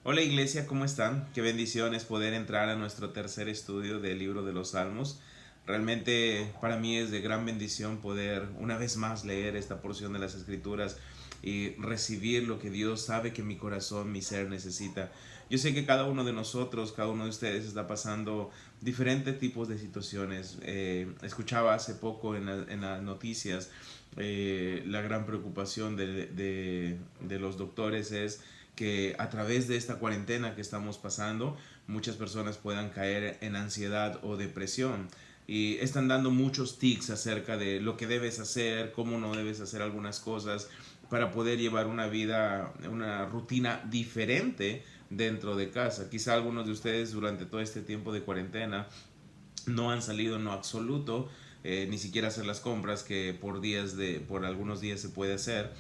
Hola iglesia, ¿cómo están? Qué bendición es poder entrar a nuestro tercer estudio del libro de los Salmos. Realmente para mí es de gran bendición poder una vez más leer esta porción de las Escrituras y recibir lo que Dios sabe que mi corazón, mi ser necesita. Yo sé que cada uno de nosotros, cada uno de ustedes está pasando diferentes tipos de situaciones. Escuchaba hace poco en las noticias la gran preocupación de los doctores es que a través de esta cuarentena que estamos pasando, muchas personas puedan caer en ansiedad o depresión. Y están dando muchos tips acerca de lo que debes hacer, cómo no debes hacer algunas cosas para poder llevar una vida, una rutina diferente dentro de casa. Quizá algunos de ustedes durante todo este tiempo de cuarentena no han salido en lo absoluto, ni siquiera hacer las compras que por algunos días se puede hacer.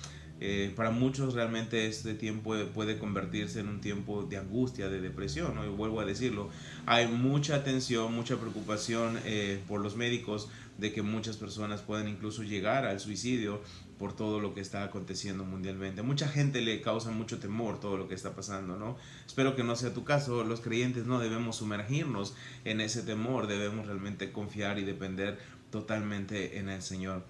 Para muchos realmente este tiempo puede convertirse en un tiempo de angustia, de depresión, ¿no? Y vuelvo a decirlo, hay mucha tensión, mucha preocupación por los médicos de que muchas personas puedan incluso llegar al suicidio por todo lo que está aconteciendo mundialmente. Mucha gente le causa mucho temor todo lo que está pasando, ¿no? Espero que no sea tu caso. Los creyentes no debemos sumergirnos en ese temor, debemos realmente confiar y depender totalmente en el Señor.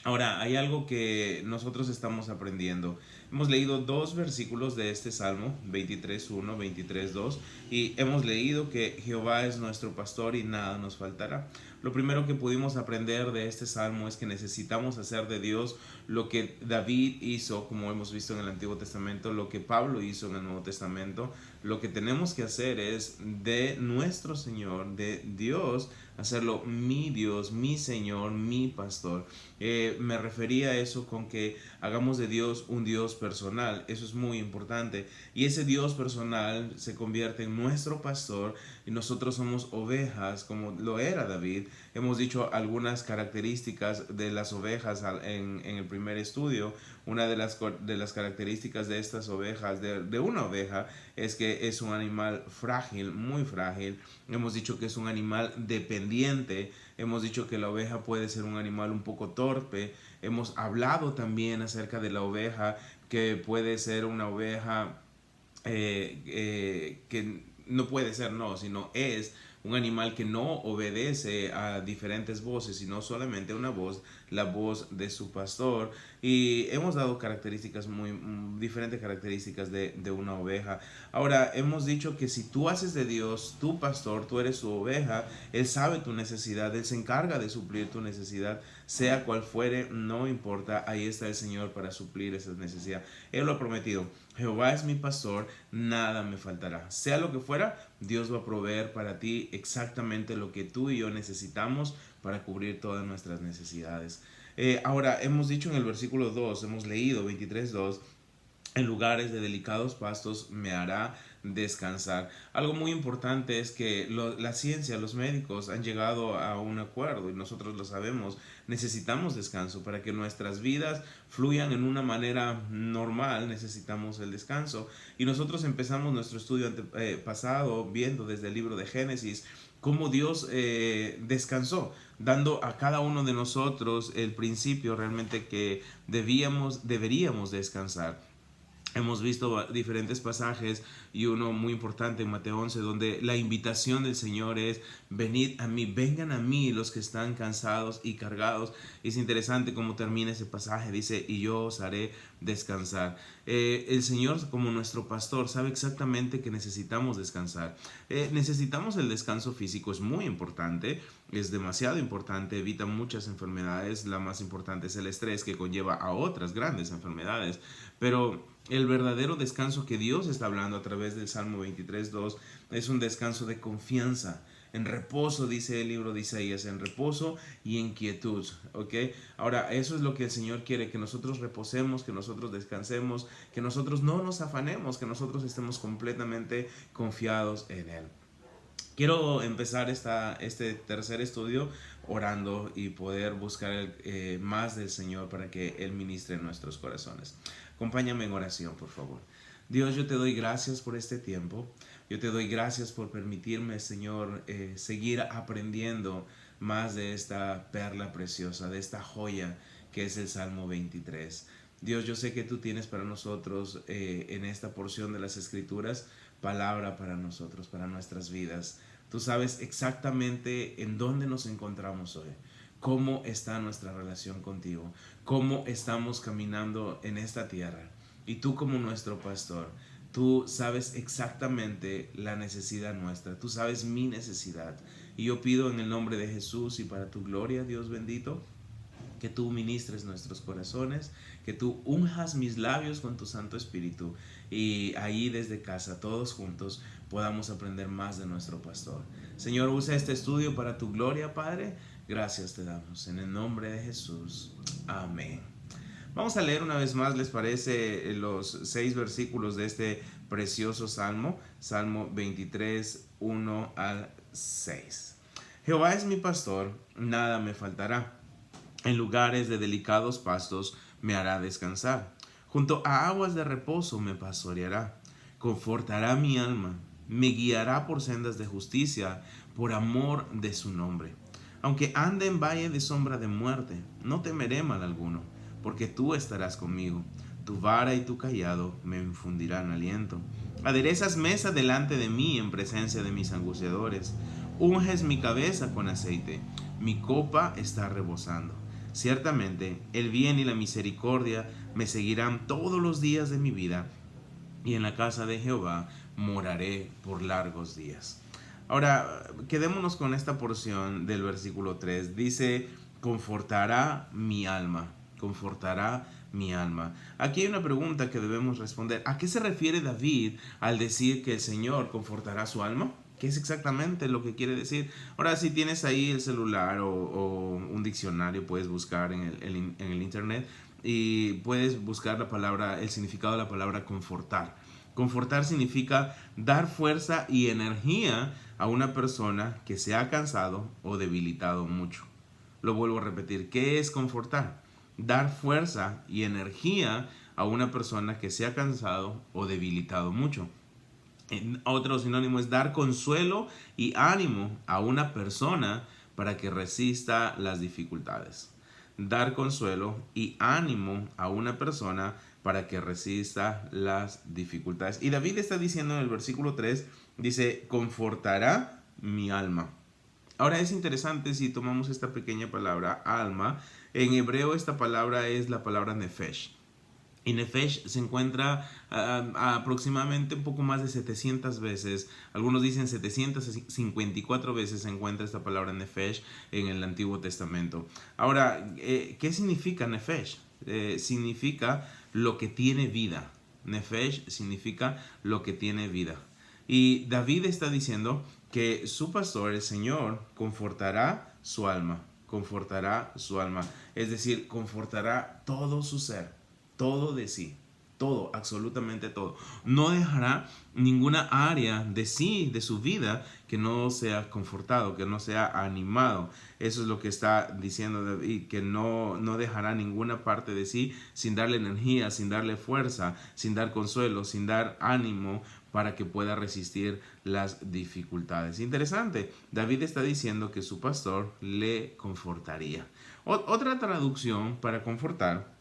Ahora, hay algo que nosotros estamos aprendiendo. Hemos leído dos versículos de este Salmo, 23.1, 23.2, y hemos leído que Jehová es nuestro pastor y nada nos faltará. Lo primero que pudimos aprender de este Salmo es que necesitamos hacer de Dios lo que David hizo, como hemos visto en el Antiguo Testamento, lo que Pablo hizo en el Nuevo Testamento. Lo que tenemos que hacer es de nuestro Señor, de Dios, hacerlo mi Dios, mi Señor, mi pastor. Me refería a eso con que hagamos de Dios un Dios personal. Eso es muy importante. Y ese Dios personal se convierte en nuestro pastor y nosotros somos ovejas, como lo era David. Hemos dicho algunas características de las ovejas en el primer estudio. Una de las características de estas ovejas, de una oveja, es que es un animal frágil, muy frágil. Hemos dicho que es un animal dependiente. Hemos dicho que la oveja puede ser un animal un poco torpe. Hemos hablado también acerca de la oveja, que puede ser una oveja que no puede ser, no, sino es un animal que no obedece a diferentes voces, sino solamente una voz, la voz de su pastor. Y hemos dado características diferentes características de una oveja. Ahora, hemos dicho que si tú haces de Dios tu pastor, tú eres su oveja, Él sabe tu necesidad, Él se encarga de suplir tu necesidad, sea cual fuere, no importa, ahí está el Señor para suplir esa necesidad. Él lo ha prometido. Jehová es mi pastor, nada me faltará. Sea lo que fuera, Dios va a proveer para ti exactamente lo que tú y yo necesitamos para cubrir todas nuestras necesidades. Ahora, hemos dicho en el versículo 2, hemos leído 23.2, en lugares de delicados pastos me hará descansar. Algo muy importante es que la ciencia, los médicos han llegado a un acuerdo y nosotros lo sabemos. Necesitamos descanso para que nuestras vidas fluyan en una manera normal. Necesitamos el descanso. Y nosotros empezamos nuestro estudio pasado viendo desde el libro de Génesis cómo Dios descansó, dando a cada uno de nosotros el principio realmente que deberíamos descansar. Hemos visto diferentes pasajes y uno muy importante en Mateo 11 donde la invitación del Señor es venid a mí, vengan a mí los que están cansados y cargados. Es interesante cómo termina ese pasaje, dice y yo os haré descansar. El Señor como nuestro pastor sabe exactamente que necesitamos descansar. Necesitamos el descanso físico, es muy importante, es demasiado importante, evita muchas enfermedades. La más importante es el estrés que conlleva a otras grandes enfermedades, pero el verdadero descanso que Dios está hablando a través del Salmo 23.2 es un descanso de confianza, en reposo, dice el libro de Isaías, en reposo y en quietud, ¿ok? Ahora, eso es lo que el Señor quiere, que nosotros reposemos, que nosotros descansemos, que nosotros no nos afanemos, que nosotros estemos completamente confiados en Él. Quiero empezar este tercer estudio orando y poder buscar más del Señor para que Él ministre en nuestros corazones. Acompáñame en oración, por favor. Dios, yo te doy gracias por este tiempo. Yo te doy gracias por permitirme, Señor, seguir aprendiendo más de esta perla preciosa, de esta joya que es el Salmo 23. Dios, yo sé que tú tienes para nosotros en esta porción de las Escrituras palabra para nosotros, para nuestras vidas. Tú sabes exactamente en dónde nos encontramos hoy, cómo está nuestra relación contigo, cómo estamos caminando en esta tierra. Y tú como nuestro pastor, tú sabes exactamente la necesidad nuestra, tú sabes mi necesidad. Y yo pido en el nombre de Jesús y para tu gloria, Dios bendito, que tú ministres nuestros corazones, que tú unjas mis labios con tu Santo Espíritu y ahí desde casa, todos juntos, podamos aprender más de nuestro pastor. Señor, usa este estudio para tu gloria, Padre. Gracias te damos en el nombre de Jesús. Amén. Vamos a leer una vez más, ¿les parece? Los 6 versículos de este precioso salmo, Salmo 23, 1 al 6. Jehová es mi pastor, nada me faltará. En lugares de delicados pastos me hará descansar. Junto a aguas de reposo me pastoreará. Confortará mi alma. Me guiará por sendas de justicia, por amor de su nombre. Aunque ande en valle de sombra de muerte, no temeré mal alguno, porque tú estarás conmigo. Tu vara y tu cayado me infundirán aliento. Aderezas mesa delante de mí en presencia de mis angustiadores. Unges mi cabeza con aceite. Mi copa está rebosando. Ciertamente, el bien y la misericordia me seguirán todos los días de mi vida, y en la casa de Jehová moraré por largos días. Ahora, quedémonos con esta porción del versículo 3. Dice, confortará mi alma, confortará mi alma. Aquí hay una pregunta que debemos responder. ¿A qué se refiere David al decir que el Señor confortará su alma? ¿Qué es exactamente lo que quiere decir? Ahora, si tienes ahí el celular o un diccionario, puedes buscar en el internet y puedes buscar la palabra, el significado de la palabra confortar. Confortar significa dar fuerza y energía a una persona que se ha cansado o debilitado mucho. Lo vuelvo a repetir, ¿qué es confortar? Dar fuerza y energía a una persona que se ha cansado o debilitado mucho. Otro sinónimo es dar consuelo y ánimo a una persona para que resista las dificultades. Dar consuelo y ánimo a una persona para que resista las dificultades. Y David está diciendo en el versículo 3, dice, confortará mi alma. Ahora es interesante si tomamos esta pequeña palabra, alma. En hebreo esta palabra es la palabra nefesh. Y nefesh se encuentra aproximadamente un poco más de 700 veces. Algunos dicen 754 veces se encuentra esta palabra nefesh en el Antiguo Testamento. Ahora, ¿qué significa nefesh? Significa lo que tiene vida. Nefesh significa lo que tiene vida. Y David está diciendo que su pastor, el Señor, confortará su alma. Confortará su alma. Es decir, confortará todo su ser. Todo de sí, todo, absolutamente todo. No dejará ninguna área de sí, de su vida, que no sea confortado, que no sea animado. Eso es lo que está diciendo David, que no dejará ninguna parte de sí sin darle energía, sin darle fuerza, sin dar consuelo, sin dar ánimo para que pueda resistir las dificultades. Interesante, David está diciendo que su pastor le confortaría. Otra traducción para confortar,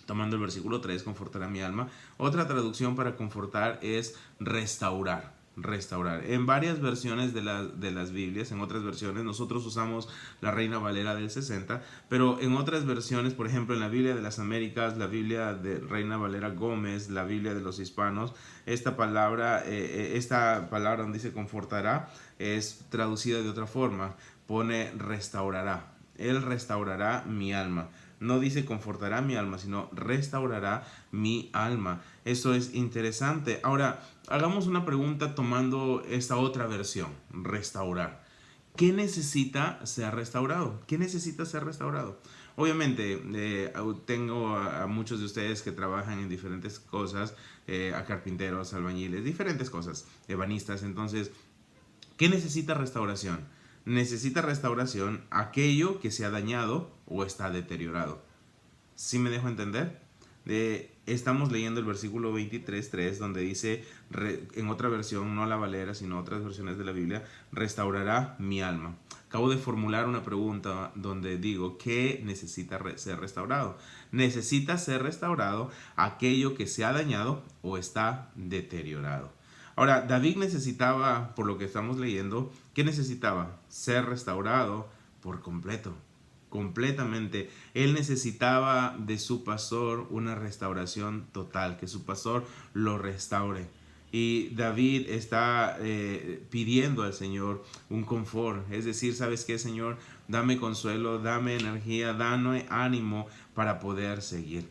tomando el versículo 3, confortará mi alma. Otra traducción para confortar es restaurar. Restaurar. En varias versiones de las Biblias, en otras versiones, nosotros usamos la Reina Valera del 60, pero en otras versiones, por ejemplo, en la Biblia de las Américas, la Biblia de Reina Valera Gómez, la Biblia de los Hispanos, esta palabra donde dice confortará es traducida de otra forma. Pone restaurará. Él restaurará mi alma. No dice confortará mi alma, sino restaurará mi alma. Eso es interesante. Ahora, hagamos una pregunta tomando esta otra versión, restaurar. ¿Qué necesita ser restaurado? ¿Qué necesita ser restaurado? Obviamente, tengo a muchos de ustedes que trabajan en diferentes cosas, a carpinteros, albañiles, diferentes cosas, ebanistas. Entonces, ¿qué necesita restauración? Necesita restauración aquello que se ha dañado o está deteriorado. ¿Sí me dejo entender? Estamos leyendo el versículo 23:3, donde dice, en otra versión, no la Valera, sino otras versiones de la Biblia, restaurará mi alma. Acabo de formular una pregunta donde digo, ¿qué necesita ser restaurado? Necesita ser restaurado aquello que se ha dañado o está deteriorado. Ahora, David necesitaba, por lo que estamos leyendo, ¿qué necesitaba? Ser restaurado por completo, completamente. Él necesitaba de su pastor una restauración total, que su pastor lo restaure. Y David está pidiendo al Señor un confort, es decir, ¿sabes qué, Señor? Dame consuelo, dame energía, dame ánimo para poder seguir.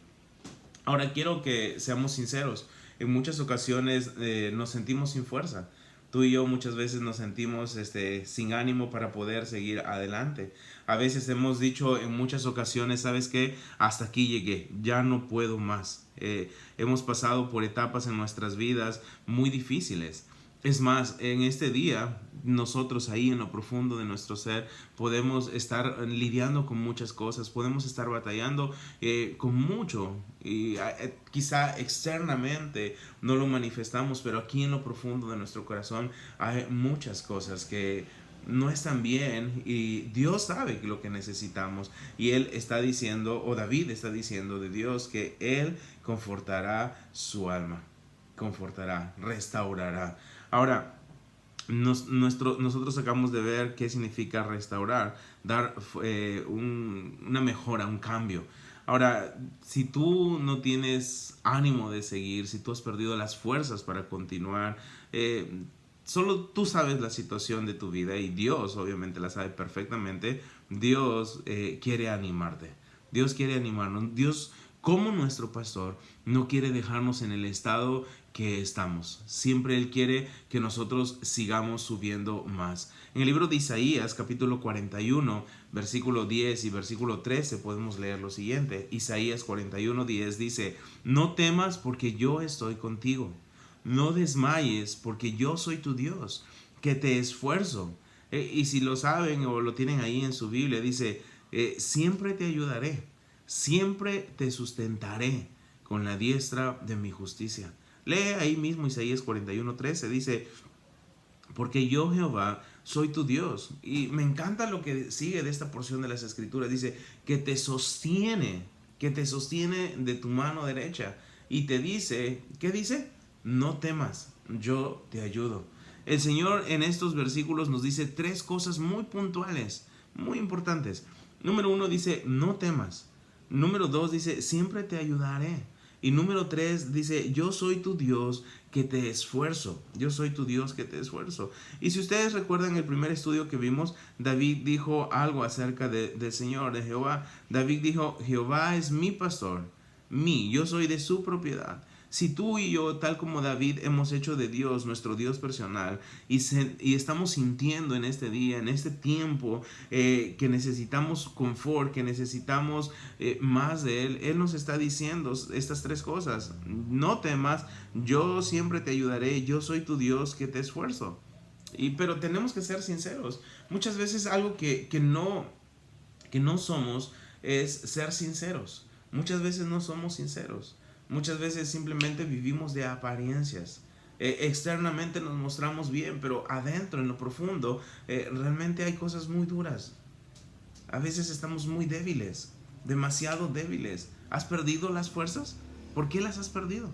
Ahora quiero que seamos sinceros. En muchas ocasiones nos sentimos sin fuerza. Tú y yo muchas veces nos sentimos sin ánimo para poder seguir adelante. A veces hemos dicho en muchas ocasiones, ¿sabes qué? Hasta aquí llegué, ya no puedo más. Hemos pasado por etapas en nuestras vidas muy difíciles. Es más, en este día, nosotros ahí en lo profundo de nuestro ser podemos estar lidiando con muchas cosas, podemos estar batallando con mucho y quizá externamente no lo manifestamos, pero aquí en lo profundo de nuestro corazón hay muchas cosas que no están bien y Dios sabe lo que necesitamos y Él está diciendo, o David está diciendo de Dios, que Él confortará su alma, confortará, restaurará. Ahora, nosotros acabamos de ver qué significa restaurar, dar una mejora, un cambio. Ahora, si tú no tienes ánimo de seguir, si tú has perdido las fuerzas para continuar, solo tú sabes la situación de tu vida y Dios obviamente la sabe perfectamente. Dios quiere animarte. Dios quiere animarnos. Dios, como nuestro pastor, no quiere dejarnos en el estado que estamos. Siempre Él quiere que nosotros sigamos subiendo más. En el libro de Isaías, capítulo 41, versículo 10 y versículo 13, podemos leer lo siguiente. Isaías 41:10 dice, no temas porque yo estoy contigo. No desmayes porque yo soy tu Dios, que te esfuerzo. Y si lo saben o lo tienen ahí en su Biblia, dice, siempre te ayudaré, siempre te sustentaré con la diestra de mi justicia. Lee ahí mismo Isaías 41:13, dice, porque yo Jehová soy tu Dios. Y me encanta lo que sigue de esta porción de las Escrituras. Dice, que te sostiene de tu mano derecha. Y te dice, ¿qué dice? No temas, yo te ayudo. El Señor en estos versículos nos dice tres cosas muy puntuales, muy importantes. Número 1 dice, no temas. Número 2 dice, siempre te ayudaré. Y número 3 dice, yo soy tu Dios que te esfuerzo. Yo soy tu Dios que te esfuerzo. Y si ustedes recuerdan el primer estudio que vimos, David dijo algo acerca del Señor, de Jehová. David dijo, Jehová es mi pastor, yo soy de su propiedad. Si tú y yo, tal como David, hemos hecho de Dios nuestro Dios personal y estamos sintiendo en este día, en este tiempo, que necesitamos confort, que necesitamos más de Él, Él nos está diciendo estas tres cosas. No temas, yo siempre te ayudaré, yo soy tu Dios que te esfuerzo. Pero tenemos que ser sinceros. Muchas veces algo que no somos es ser sinceros. Muchas veces no somos sinceros. Muchas veces simplemente vivimos de apariencias. Externamente nos mostramos bien, pero adentro, en lo profundo, realmente hay cosas muy duras. A veces estamos muy débiles, demasiado débiles. ¿Has perdido las fuerzas? ¿Por qué las has perdido?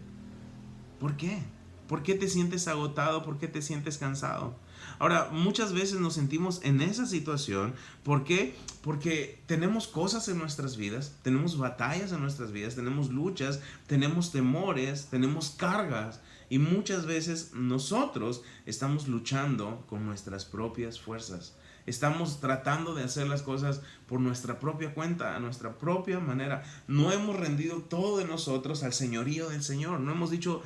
¿Por qué? ¿Por qué te sientes agotado? ¿Por qué te sientes cansado? Ahora, muchas veces nos sentimos en esa situación. ¿Por qué? Porque tenemos cosas en nuestras vidas, tenemos batallas en nuestras vidas, tenemos luchas, tenemos temores, tenemos cargas. Y muchas veces nosotros estamos luchando con nuestras propias fuerzas. Estamos tratando de hacer las cosas por nuestra propia cuenta, a nuestra propia manera. No hemos rendido todo de nosotros al señorío del Señor. No hemos dicho,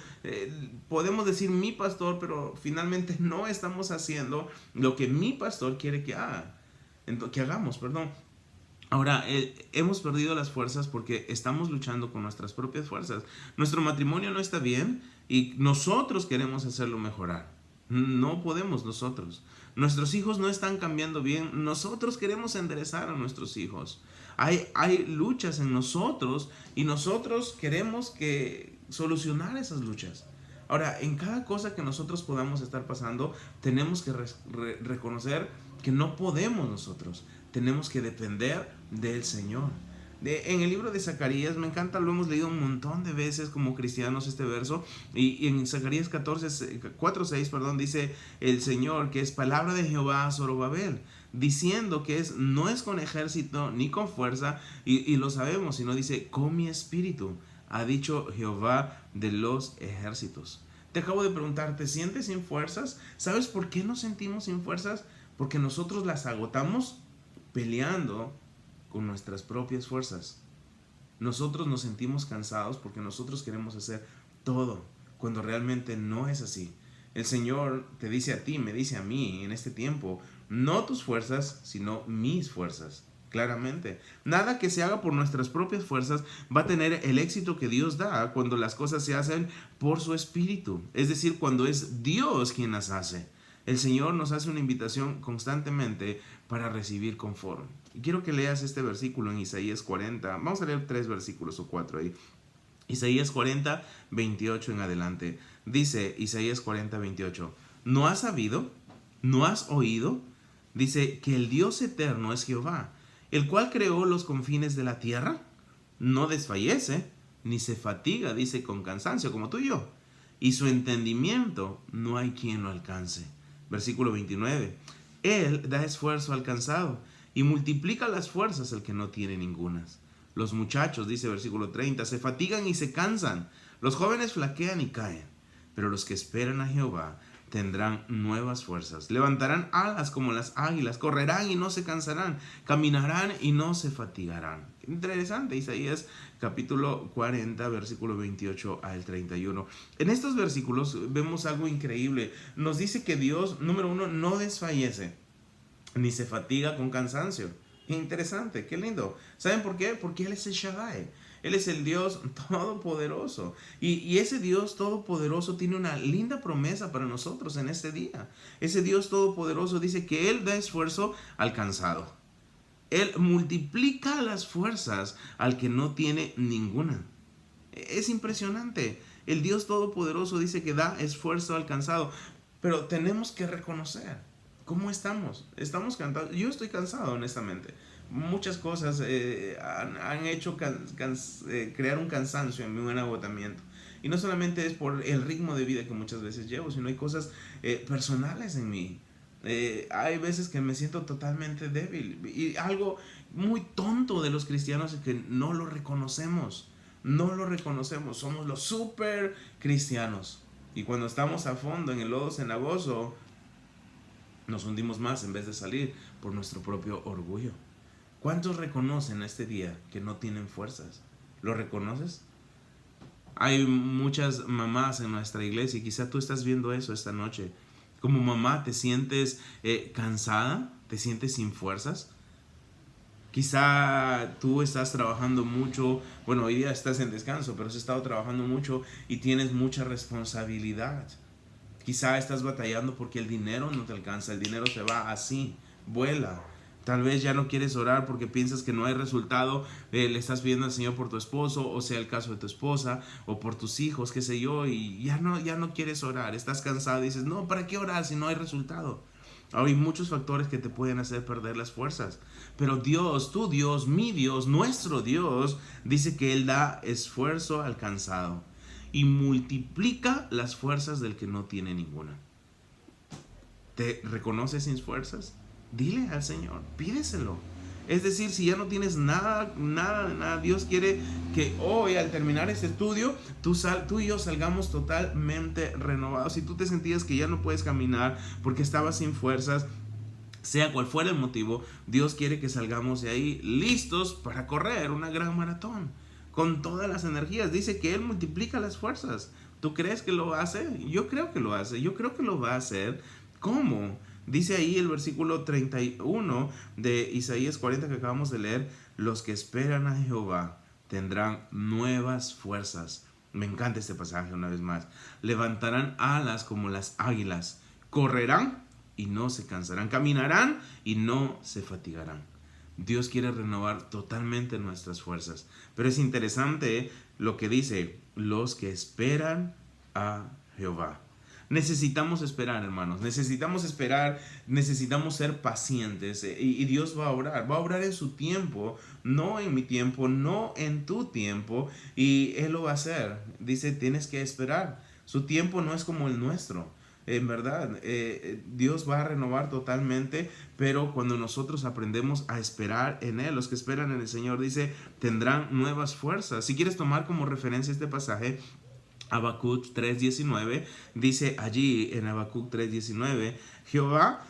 podemos decir mi pastor, pero finalmente no estamos haciendo lo que mi pastor quiere que hagamos. Ahora, hemos perdido las fuerzas porque estamos luchando con nuestras propias fuerzas. Nuestro matrimonio no está bien y nosotros queremos hacerlo mejorar. No podemos nosotros. Nuestros hijos no están cambiando bien. Nosotros queremos enderezar a nuestros hijos. Hay luchas en nosotros y nosotros queremos solucionar esas luchas. Ahora, en cada cosa que nosotros podamos estar pasando, tenemos que reconocer que no podemos nosotros. Tenemos que depender del Señor. En el libro de Zacarías, me encanta, lo hemos leído un montón de veces como cristianos este verso, y en Zacarías 4:6, dice el Señor que es palabra de Jehová a Zorobabel, diciendo que no es con ejército ni con fuerza, y lo sabemos, sino dice, con mi espíritu, ha dicho Jehová de los ejércitos. Te acabo de preguntar, ¿te sientes sin fuerzas? ¿Sabes por qué nos sentimos sin fuerzas? Porque nosotros las agotamos peleando con nuestras propias fuerzas. Nosotros nos sentimos cansados porque nosotros queremos hacer todo, cuando realmente no es así. El Señor te dice a ti, me dice a mí en este tiempo, no tus fuerzas, sino mis fuerzas. Claramente, nada que se haga por nuestras propias fuerzas va a tener el éxito que Dios da cuando las cosas se hacen por su espíritu, es decir, cuando es Dios quien las hace. El Señor nos hace una invitación constantemente para recibir confort. Y quiero que leas este versículo en Isaías 40. Vamos a leer 3 versículos o 4 ahí. Isaías 40, 28 en adelante. Dice Isaías 40, 28. ¿No has sabido? ¿No has oído? Dice que el Dios eterno es Jehová, el cual creó los confines de la tierra. No desfallece, ni se fatiga, dice, con cansancio, como tú y yo. Y su entendimiento no hay quien lo alcance. Versículo 29. Él da esfuerzo al cansado y multiplica las fuerzas al que no tiene ningunas. Los muchachos, dice versículo 30, se fatigan y se cansan. Los jóvenes flaquean y caen. Pero los que esperan a Jehová tendrán nuevas fuerzas. Levantarán alas como las águilas. Correrán y no se cansarán. Caminarán y no se fatigarán. Interesante, Isaías capítulo 40, versículo 28 al 31. En estos versículos vemos algo increíble. Nos dice que Dios, número uno, no desfallece, ni se fatiga con cansancio. Interesante, qué lindo. ¿Saben por qué? Porque Él es el Shaddai. Él es el Dios todopoderoso. Y ese Dios todopoderoso tiene una linda promesa para nosotros en este día. Ese Dios todopoderoso dice que Él da esfuerzo al cansado. Él multiplica las fuerzas al que no tiene ninguna. Es impresionante. El Dios todopoderoso dice que da esfuerzo al cansado. Pero tenemos que reconocer cómo estamos. Estamos cansados. Yo estoy cansado, honestamente. Muchas cosas han hecho crear un cansancio en mí, un agotamiento. Y no solamente es por el ritmo de vida que muchas veces llevo, sino hay cosas personales en mí. Hay veces que me siento totalmente débil. Y algo muy tonto de los cristianos es que no lo reconocemos. No lo reconocemos. Somos los super cristianos. Y cuando estamos a fondo en el lodo cenagoso, nos hundimos más en vez de salir por nuestro propio orgullo. ¿Cuántos reconocen este día que no tienen fuerzas? ¿Lo reconoces? Hay muchas mamás en nuestra iglesia y quizá tú estás viendo eso esta noche. Como mamá te sientes cansada, te sientes sin fuerzas. Quizá tú estás trabajando mucho, bueno, hoy día estás en descanso, pero has estado trabajando mucho y tienes mucha responsabilidad. Quizá estás batallando porque el dinero no te alcanza, el dinero se va así, vuela. Tal vez ya no quieres orar porque piensas que no hay resultado, le estás pidiendo al Señor por tu esposo, o sea el caso de tu esposa, o por tus hijos, qué sé yo, y ya no quieres orar, estás cansado y dices, no, ¿para qué orar si no hay resultado? Ahora hay muchos factores que te pueden hacer perder las fuerzas, pero Dios, tu Dios, mi Dios, nuestro Dios, dice que Él da esfuerzo al cansado y multiplica las fuerzas del que no tiene ninguna. ¿Te reconoces sin fuerzas? Dile al Señor, pídeselo. Es decir, si ya no tienes nada, Dios quiere que hoy al terminar este estudio, tú y yo salgamos totalmente renovados. Si tú te sentías que ya no puedes caminar porque estabas sin fuerzas, sea cual fuera el motivo, Dios quiere que salgamos de ahí listos para correr una gran maratón, con todas las energías. Dice que Él multiplica las fuerzas. ¿Tú crees que lo hace? Yo creo que lo hace. Yo creo que lo va a hacer. ¿Cómo? Dice ahí el versículo 31 de Isaías 40 que acabamos de leer: los que esperan a Jehová tendrán nuevas fuerzas. Me encanta este pasaje una vez más. Levantarán alas como las águilas. Correrán y no se cansarán. Caminarán y no se fatigarán. Dios quiere renovar totalmente nuestras fuerzas. Pero es interesante lo que dice, los que esperan a Jehová. Necesitamos esperar, hermanos, necesitamos esperar, necesitamos ser pacientes, y Dios va a obrar en su tiempo, no en mi tiempo, no en tu tiempo, y Él lo va a hacer. Dice, tienes que esperar, su tiempo no es como el nuestro. En verdad, Dios va a renovar totalmente, pero cuando nosotros aprendemos a esperar en Él, los que esperan en el Señor, dice, tendrán nuevas fuerzas. Si quieres tomar como referencia este pasaje, Habacuc 3:19, dice allí en Habacuc 3:19, Jehová,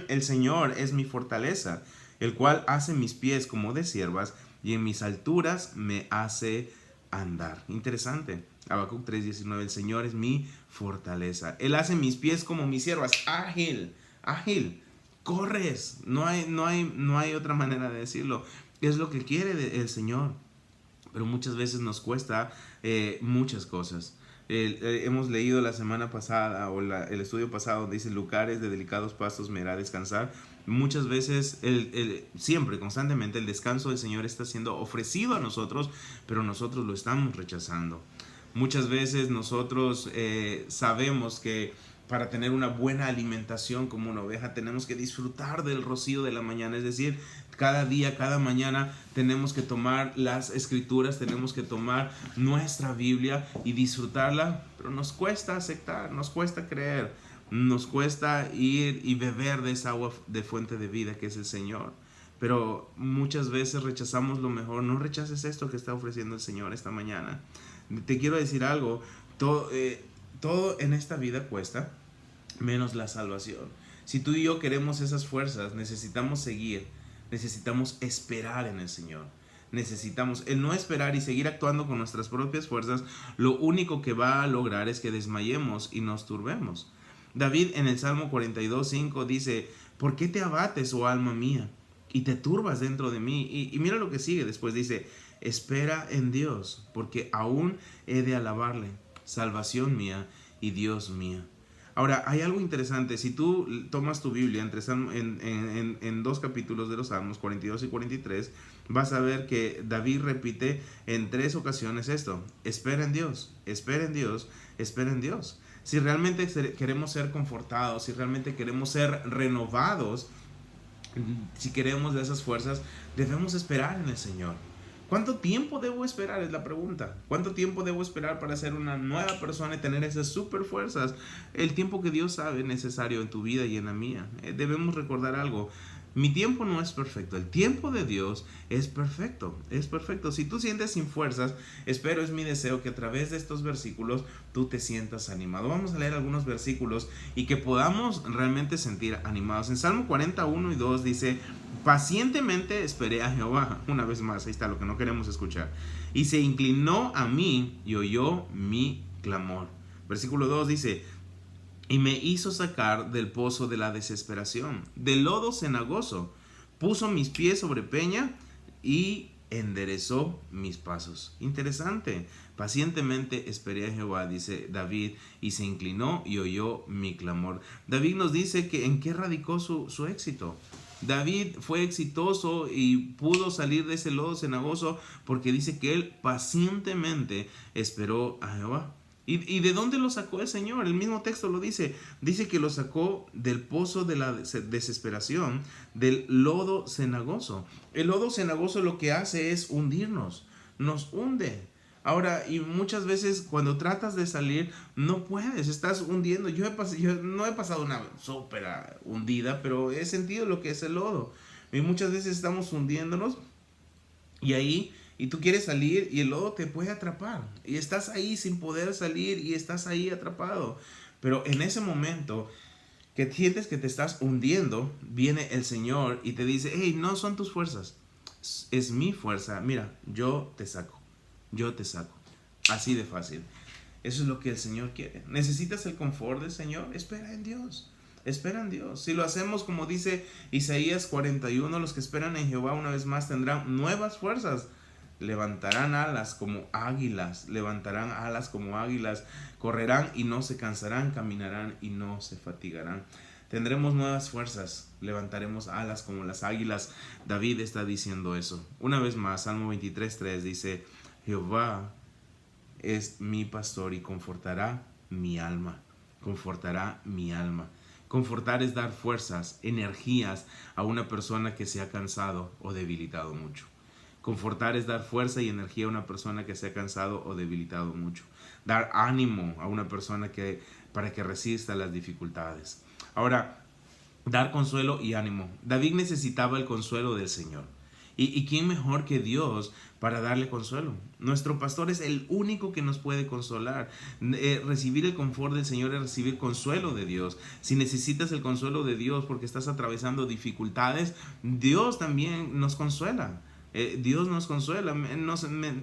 el Señor es mi fortaleza, el cual hace mis pies como de siervas y en mis alturas me hace andar. Interesante. Habacuc 3:19, el Señor es mi fortaleza. Él hace mis pies como mis siervas. Ágil, ágil. Corres. No hay otra manera de decirlo. Es lo que quiere el Señor. Pero muchas veces nos cuesta muchas cosas. Hemos leído la semana pasada o el estudio pasado donde dice lugares de delicados pastos me hará descansar. Muchas veces, siempre, constantemente, el descanso del Señor está siendo ofrecido a nosotros, pero nosotros lo estamos rechazando. Muchas veces nosotros sabemos que para tener una buena alimentación como una oveja tenemos que disfrutar del rocío de la mañana, es decir, cada día, cada mañana tenemos que tomar las escrituras, tenemos que tomar nuestra Biblia y disfrutarla, pero nos cuesta aceptar, nos cuesta creer, nos cuesta ir y beber de esa agua de fuente de vida que es el Señor. Pero muchas veces rechazamos lo mejor. No rechaces esto que está ofreciendo el Señor esta mañana. Te quiero decir algo, todo en esta vida cuesta, menos la salvación. Si tú y yo queremos esas fuerzas, necesitamos seguir, necesitamos esperar en el Señor. Necesitamos el no esperar y seguir actuando con nuestras propias fuerzas. Lo único que va a lograr es que desmayemos y nos turbemos. David en el Salmo 42:5 dice, ¿por qué te abates, oh alma mía, y te turbas dentro de mí? Y mira lo que sigue después, dice, espera en Dios, porque aún he de alabarle, salvación mía y Dios mía. Ahora, hay algo interesante. Si tú tomas tu Biblia en dos capítulos de los Salmos, 42 y 43, vas a ver que David repite en 3 ocasiones esto: espera en Dios, espera en Dios, espera en Dios. Si realmente queremos ser confortados, si realmente queremos ser renovados, si queremos de esas fuerzas, debemos esperar en el Señor. ¿Cuánto tiempo debo esperar? Es la pregunta. ¿Cuánto tiempo debo esperar para ser una nueva persona y tener esas super fuerzas? El tiempo que Dios sabe necesario en tu vida y en la mía. Debemos recordar algo. Mi tiempo no es perfecto. El tiempo de Dios es perfecto. Es perfecto. Si tú sientes sin fuerzas, espero, es mi deseo que a través de estos versículos tú te sientas animado. Vamos a leer algunos versículos y que podamos realmente sentir animados. En Salmo 41:2 dice, pacientemente esperé a Jehová. Una vez más, ahí está lo que no queremos escuchar. Y se inclinó a mí y oyó mi clamor. Versículo 2 dice, y me hizo sacar del pozo de la desesperación, del lodo cenagoso, puso mis pies sobre peña y enderezó mis pasos. Interesante. Pacientemente esperé a Jehová, dice David, y se inclinó y oyó mi clamor. David nos dice que en qué radicó su éxito. David fue exitoso y pudo salir de ese lodo cenagoso porque dice que él pacientemente esperó a Jehová. ¿Y de dónde lo sacó el Señor? El mismo texto lo dice. Dice que lo sacó del pozo de la desesperación, del lodo cenagoso. El lodo cenagoso lo que hace es hundirnos, nos hunde. Ahora, y muchas veces cuando tratas de salir, no puedes, estás hundiendo. Yo no he pasado una súper hundida, pero he sentido lo que es el lodo. Y muchas veces estamos hundiéndonos y tú quieres salir y el lodo te puede atrapar. Y estás ahí sin poder salir y estás ahí atrapado. Pero en ese momento que sientes que te estás hundiendo, viene el Señor y te dice, hey, no son tus fuerzas, es mi fuerza. Mira, yo te saco. Yo te saco. Así de fácil. Eso es lo que el Señor quiere. ¿Necesitas el confort del Señor? Espera en Dios. Espera en Dios. Si lo hacemos como dice Isaías 41, los que esperan en Jehová una vez más tendrán nuevas fuerzas. Levantarán alas como águilas. Levantarán alas como águilas. Correrán y no se cansarán. Caminarán y no se fatigarán. tendremos nuevas fuerzas, levantaremos alas como las águilas. David está diciendo eso. Una vez más, Salmo 23:3 dice, Jehová es mi pastor y confortará mi alma, confortará mi alma. Confortar es dar fuerzas, energías a una persona que se ha cansado o debilitado mucho. Confortar es dar fuerza y energía a una persona que se ha cansado o debilitado mucho. Dar ánimo a una persona para que resista las dificultades. Ahora, dar consuelo y ánimo. David necesitaba el consuelo del Señor. ¿Y quién mejor que Dios para darle consuelo? Nuestro pastor es el único que nos puede consolar. Recibir el confort del Señor es recibir consuelo de Dios. Si necesitas el consuelo de Dios porque estás atravesando dificultades, Dios también nos consuela. Dios nos consuela.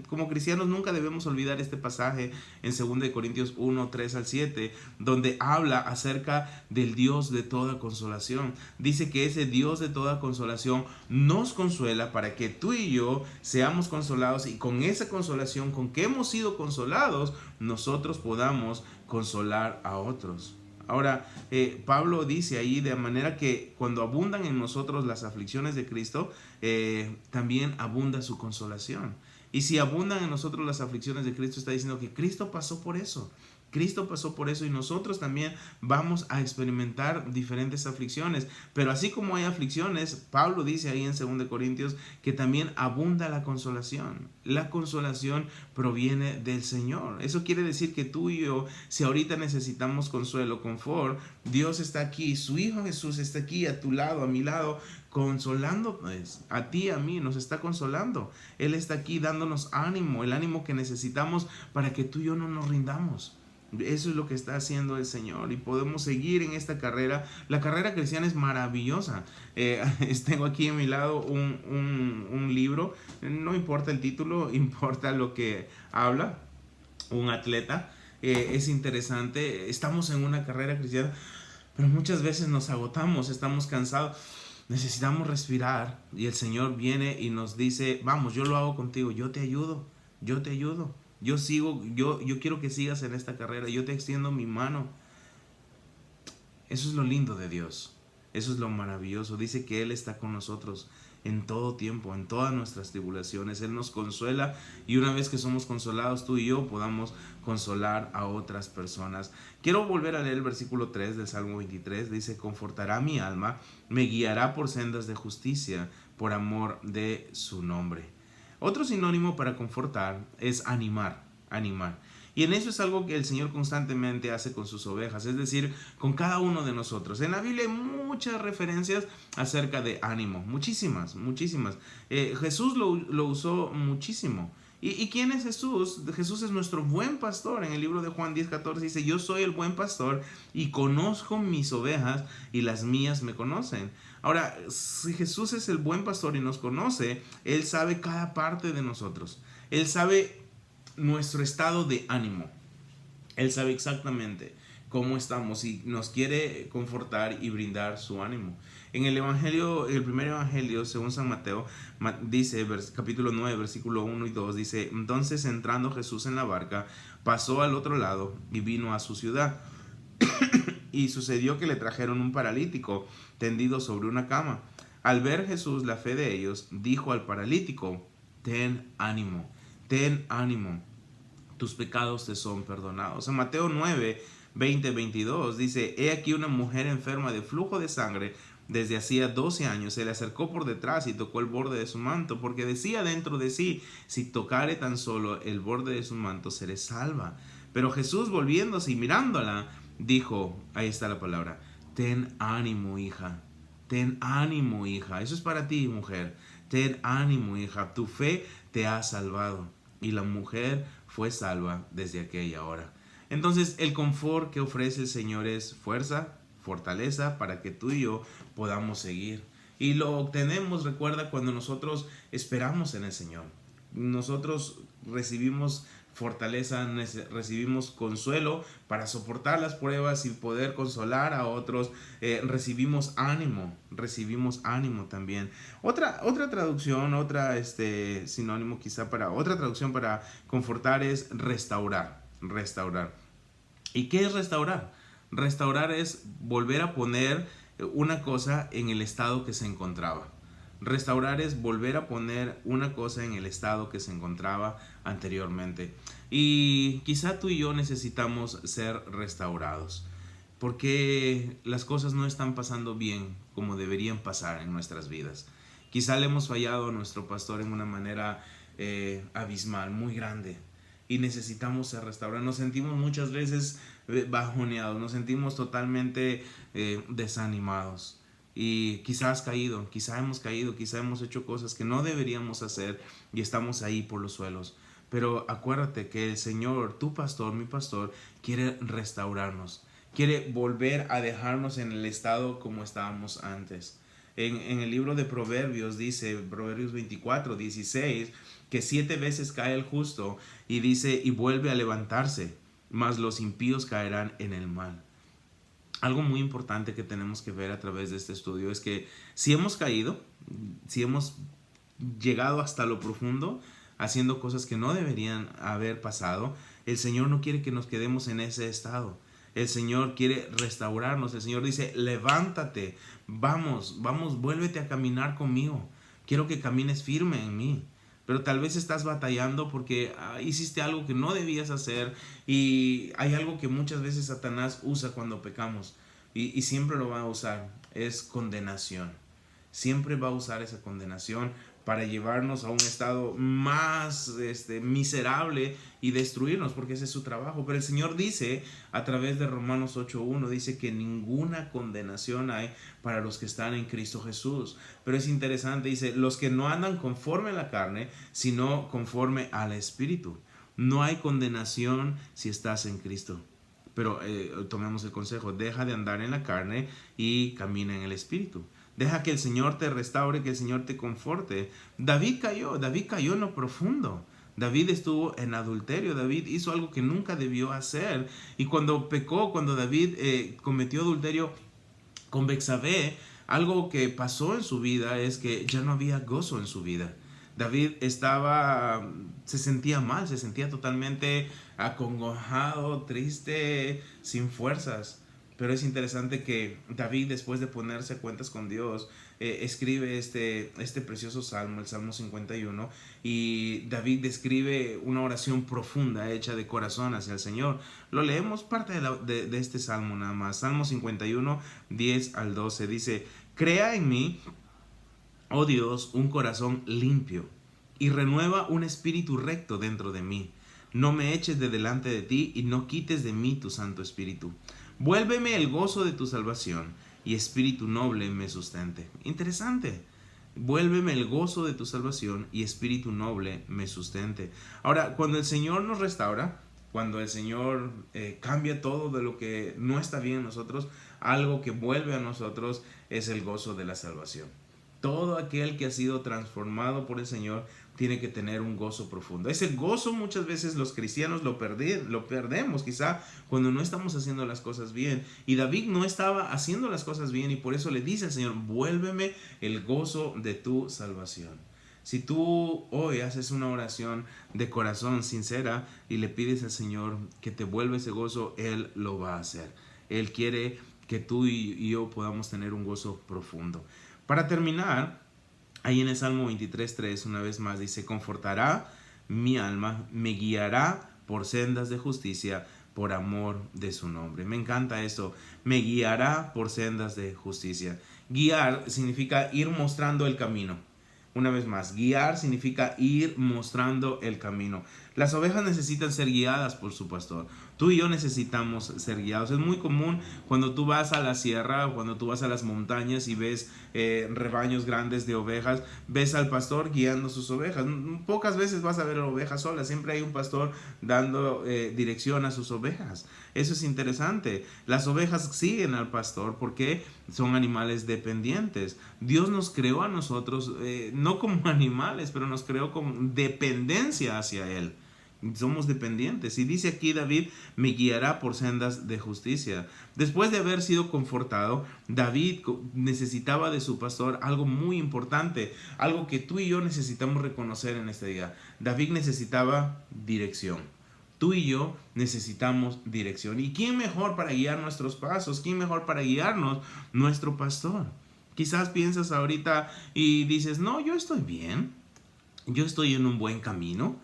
Como cristianos nunca debemos olvidar este pasaje en 2 Corintios 1:3-7, donde habla acerca del Dios de toda consolación. Dice que ese Dios de toda consolación nos consuela para que tú y yo seamos consolados, y con esa consolación, con que hemos sido consolados, nosotros podamos consolar a otros. Ahora, Pablo dice ahí, de manera que cuando abundan en nosotros las aflicciones de Cristo, también abunda su consolación. Y si abundan en nosotros las aflicciones de Cristo, está diciendo que Cristo pasó por eso. Cristo pasó por eso y nosotros también vamos a experimentar diferentes aflicciones. Pero así como hay aflicciones, Pablo dice ahí en 2 Corintios que también abunda la consolación. La consolación proviene del Señor. Eso quiere decir que tú y yo, si ahorita necesitamos consuelo, confort, Dios está aquí, su Hijo Jesús está aquí a tu lado, a mi lado, consolándonos, a ti, a mí, nos está consolando. Él está aquí dándonos ánimo, el ánimo que necesitamos para que tú y yo no nos rindamos. Eso es lo que está haciendo el Señor y podemos seguir en esta carrera. La carrera cristiana es maravillosa. Tengo aquí a mi lado un libro, no importa el título, importa lo que habla. Un atleta, es interesante. Estamos en una carrera cristiana, pero muchas veces nos agotamos, estamos cansados. Necesitamos respirar y el Señor viene y nos dice, vamos, yo lo hago contigo, yo te ayudo. Yo sigo, yo quiero que sigas en esta carrera, yo te extiendo mi mano. Eso es lo lindo de Dios, eso es lo maravilloso. Dice que Él está con nosotros en todo tiempo, en todas nuestras tribulaciones. Él nos consuela y una vez que somos consolados, tú y yo podamos consolar a otras personas. Quiero volver a leer el versículo 3 del Salmo 23. Dice, confortará mi alma, me guiará por sendas de justicia, por amor de su nombre. Otro sinónimo para confortar es animar. Y en eso es algo que el Señor constantemente hace con sus ovejas, es decir, con cada uno de nosotros. En la Biblia hay muchas referencias acerca de ánimo, muchísimas. Jesús lo usó muchísimo. ¿Y quién es Jesús? Jesús es nuestro buen pastor. En el libro de Juan 10:14 dice, yo soy el buen pastor y conozco mis ovejas y las mías me conocen. Ahora, si Jesús es el buen pastor y nos conoce, Él sabe cada parte de nosotros. Él sabe nuestro estado de ánimo. Él sabe exactamente cómo estamos y nos quiere confortar y brindar su ánimo. En el evangelio, el primer evangelio, según San Mateo, dice, capítulo 9, versículo 1 y 2, dice, entonces entrando Jesús en la barca, pasó al otro lado y vino a su ciudad. Y sucedió que le trajeron un paralítico tendido sobre una cama. Al ver Jesús la fe de ellos, dijo al paralítico, ten ánimo, tus pecados te son perdonados. En Mateo 9, 20-22 dice, he aquí una mujer enferma de flujo de sangre desde hacía 12 años, se le acercó por detrás y tocó el borde de su manto, porque decía dentro de sí, si tocare tan solo el borde de su manto, seré salva. Pero Jesús, volviéndose y mirándola, dijo, ahí está la palabra, ten ánimo, hija. Eso es para ti, mujer. Ten ánimo, hija, tu fe te ha salvado. Y la mujer fue salva desde aquella hora. Entonces, el confort que ofrece el Señor es fuerza, fortaleza para que tú y yo podamos seguir. Y lo obtenemos, recuerda, cuando nosotros esperamos en el Señor. Nosotros recibimos fortaleza, recibimos consuelo para soportar las pruebas y poder consolar a otros. Recibimos ánimo también. Otra traducción, sinónimo quizá otra traducción para confortar es restaurar. ¿Y qué es restaurar? Restaurar es volver a poner una cosa en el estado que se encontraba. Restaurar es volver a poner una cosa en el estado que se encontraba anteriormente. Y quizá tú y yo necesitamos ser restaurados, porque las cosas no están pasando bien como deberían pasar en nuestras vidas. Quizá le hemos fallado a nuestro pastor en una manera abismal, muy grande, y necesitamos ser restaurados. Nos sentimos muchas veces bajoneados, nos sentimos totalmente desanimados. Y quizás hemos caído, quizá hemos hecho cosas que no deberíamos hacer y estamos ahí por los suelos. Pero acuérdate que el Señor, tu pastor, mi pastor, quiere restaurarnos, quiere volver a dejarnos en el estado como estábamos antes. En el libro de Proverbios dice, Proverbios 24:16, que 7 veces cae el justo y dice, y vuelve a levantarse, mas los impíos caerán en el mal. Algo muy importante que tenemos que ver a través de este estudio es que si hemos caído, si hemos llegado hasta lo profundo, haciendo cosas que no deberían haber pasado, el Señor no quiere que nos quedemos en ese estado. El Señor quiere restaurarnos. El Señor dice, levántate, vamos, vuélvete a caminar conmigo. Quiero que camines firme en mí. Pero tal vez estás batallando porque hiciste algo que no debías hacer, y hay algo que muchas veces Satanás usa cuando pecamos, y siempre lo va a usar, es condenación. Siempre va a usar esa condenación para llevarnos a un estado más miserable y destruirnos, porque ese es su trabajo. Pero el Señor dice a través de Romanos 8:1, dice que ninguna condenación hay para los que están en Cristo Jesús. Pero es interesante, dice, los que no andan conforme a la carne, sino conforme al Espíritu. No hay condenación si estás en Cristo. Pero tomemos el consejo, deja de andar en la carne y camina en el Espíritu. Deja que el Señor te restaure, que el Señor te conforte. David cayó en lo profundo. David estuvo en adulterio. David hizo algo que nunca debió hacer. Y cuando pecó, cuando David cometió adulterio con Betsabé, algo que pasó en su vida es que ya no había gozo en su vida. David se sentía mal, se sentía totalmente acongojado, triste, sin fuerzas. Pero es interesante que David, después de ponerse a cuentas con Dios, escribe este precioso salmo, el Salmo 51, y David describe una oración profunda hecha de corazón hacia el Señor. Lo leemos parte de este salmo nada más. Salmo 51, 10-12 dice, crea en mí, oh Dios, un corazón limpio, y renueva un espíritu recto dentro de mí. No me eches de delante de ti, y no quites de mí tu Santo Espíritu. Vuélveme el gozo de tu salvación, y espíritu noble me sustente. Interesante. Vuélveme el gozo de tu salvación, y espíritu noble me sustente. Ahora, cuando el Señor nos restaura, cuando el Señor cambia todo de lo que no está bien en nosotros, algo que vuelve a nosotros es el gozo de la salvación. Todo aquel que ha sido transformado por el Señor tiene que tener un gozo profundo. Ese gozo muchas veces los cristianos lo perdemos, quizá cuando no estamos haciendo las cosas bien. Y David no estaba haciendo las cosas bien, y por eso le dice al Señor, vuélveme el gozo de tu salvación. Si tú hoy haces una oración de corazón sincera y le pides al Señor que te vuelva ese gozo, Él lo va a hacer. Él quiere que tú y yo podamos tener un gozo profundo. Para terminar, ahí en el Salmo 23:3, una vez más dice, confortará mi alma, me guiará por sendas de justicia, por amor de su nombre. Me encanta esto, me guiará por sendas de justicia. Guiar significa ir mostrando el camino. Una vez más, guiar significa ir mostrando el camino. Las ovejas necesitan ser guiadas por su pastor. Tú y yo necesitamos ser guiados. Es muy común cuando tú vas a la sierra o cuando tú vas a las montañas y ves rebaños grandes de ovejas, ves al pastor guiando sus ovejas. Pocas veces vas a ver ovejas solas, siempre hay un pastor dando dirección a sus ovejas. Eso es interesante. Las ovejas siguen al pastor porque son animales dependientes. Dios nos creó a nosotros no como animales, pero nos creó con dependencia hacia Él. Somos dependientes. Y dice aquí David, me guiará por sendas de justicia. Después de haber sido confortado, David necesitaba de su pastor algo muy importante, algo que tú y yo necesitamos reconocer en este día. David necesitaba dirección. Tú y yo necesitamos dirección. ¿Y quién mejor para guiar nuestros pasos? ¿Quién mejor para guiarnos? Nuestro pastor. Quizás piensas ahorita y dices, no, yo estoy bien. Yo estoy en un buen camino.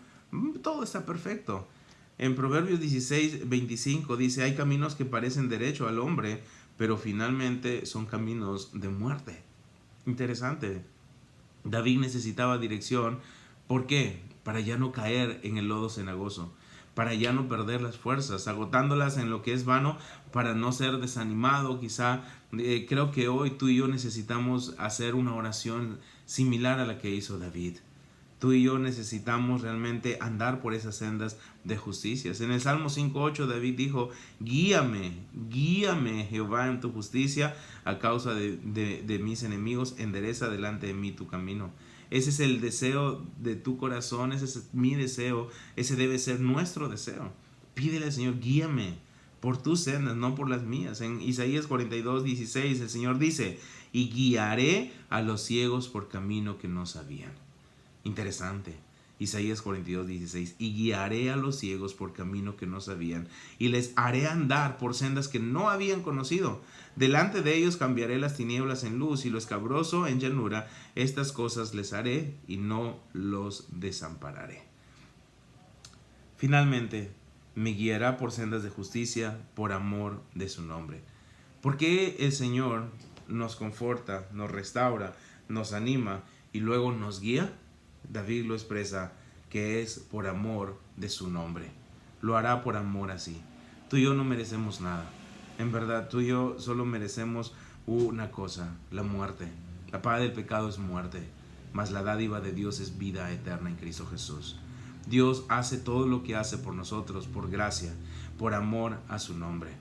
Todo está perfecto. En Proverbios 16:25 dice, hay caminos que parecen derecho al hombre, pero finalmente son caminos de muerte. Interesante. David necesitaba dirección. ¿Por qué? Para ya no caer en el lodo cenagoso, para ya no perder las fuerzas, agotándolas en lo que es vano, para no ser desanimado. Quizá creo que hoy tú y yo necesitamos hacer una oración similar a la que hizo David. Tú y yo necesitamos realmente andar por esas sendas de justicia. En el Salmo 5:8 David dijo, guíame, guíame Jehová en tu justicia a causa de mis enemigos, endereza delante de mí tu camino. Ese es el deseo de tu corazón, ese es mi deseo, ese debe ser nuestro deseo. Pídele al Señor, guíame por tus sendas, no por las mías. En Isaías 42:16 el Señor dice, y guiaré a los ciegos por camino que no sabían. Interesante. Isaías 42:16. Y guiaré a los ciegos por camino que no sabían, y les haré andar por sendas que no habían conocido. Delante de ellos cambiaré las tinieblas en luz y lo escabroso en llanura. Estas cosas les haré y no los desampararé. Finalmente, me guiará por sendas de justicia por amor de su nombre. Porque el Señor nos conforta, nos restaura, nos anima y luego nos guía. David lo expresa que es por amor de su nombre. Lo hará por amor así. Tú y yo no merecemos nada. En verdad, tú y yo solo merecemos una cosa, la muerte. La paga del pecado es muerte, mas la dádiva de Dios es vida eterna en Cristo Jesús. Dios hace todo lo que hace por nosotros, por gracia, por amor a su nombre.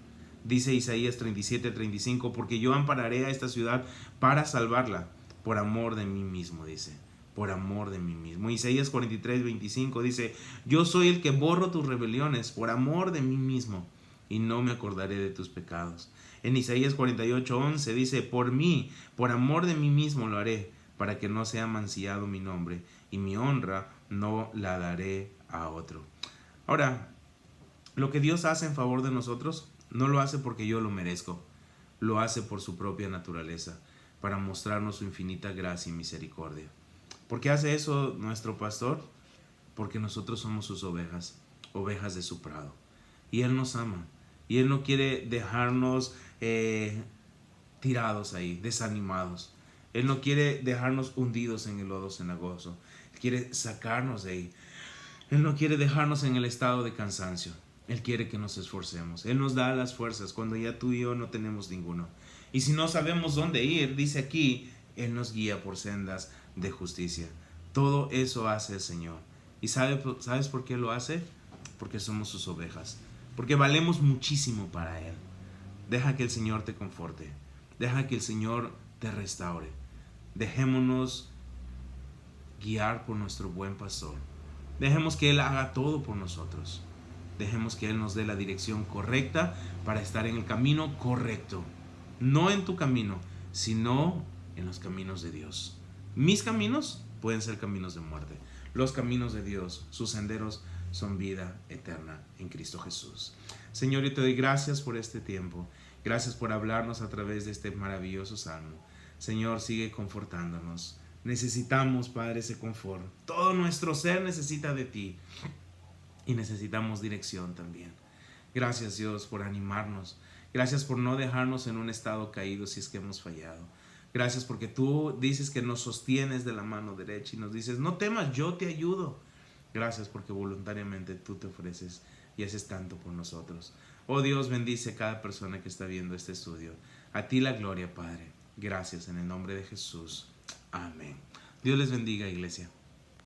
Dice Isaías 37:35, porque yo ampararé a esta ciudad para salvarla, por amor de mí mismo, dice. Por amor de mí mismo. Isaías 43:25 dice, yo soy el que borro tus rebeliones por amor de mí mismo, y no me acordaré de tus pecados. En Isaías 48:11 dice, por mí, por amor de mí mismo lo haré, para que no sea mancillado mi nombre, y mi honra no la daré a otro. Ahora, lo que Dios hace en favor de nosotros, no lo hace porque yo lo merezco, lo hace por su propia naturaleza, para mostrarnos su infinita gracia y misericordia. ¿Por qué hace eso nuestro pastor? Porque nosotros somos sus ovejas, ovejas de su prado. Y Él nos ama. Y Él no quiere dejarnos tirados ahí, desanimados. Él no quiere dejarnos hundidos en el lodo cenagoso. Él quiere sacarnos de ahí. Él no quiere dejarnos en el estado de cansancio. Él quiere que nos esforcemos. Él nos da las fuerzas cuando ya tú y yo no tenemos ninguno. Y si no sabemos dónde ir, dice aquí, Él nos guía por sendas de justicia. Todo eso hace el Señor. ¿Y sabes por qué lo hace? Porque somos sus ovejas. Porque valemos muchísimo para Él. Deja que el Señor te conforte. Deja que el Señor te restaure. Dejémonos guiar por nuestro buen pastor. Dejemos que Él haga todo por nosotros. Dejemos que Él nos dé la dirección correcta para estar en el camino correcto. No en tu camino, sino en los caminos de Dios. Mis caminos pueden ser caminos de muerte. Los caminos de Dios, sus senderos son vida eterna en Cristo Jesús. Señor, yo te doy gracias por este tiempo. Gracias por hablarnos a través de este maravilloso salmo. Señor, sigue confortándonos. Necesitamos, Padre, ese confort. Todo nuestro ser necesita de ti. Y necesitamos dirección también. Gracias, Dios, por animarnos. Gracias por no dejarnos en un estado caído si es que hemos fallado. Gracias porque tú dices que nos sostienes de la mano derecha y nos dices, no temas, yo te ayudo. Gracias porque voluntariamente tú te ofreces y haces tanto por nosotros. Oh Dios, bendice a cada persona que está viendo este estudio. A ti la gloria, Padre. Gracias en el nombre de Jesús. Amén. Dios les bendiga, iglesia.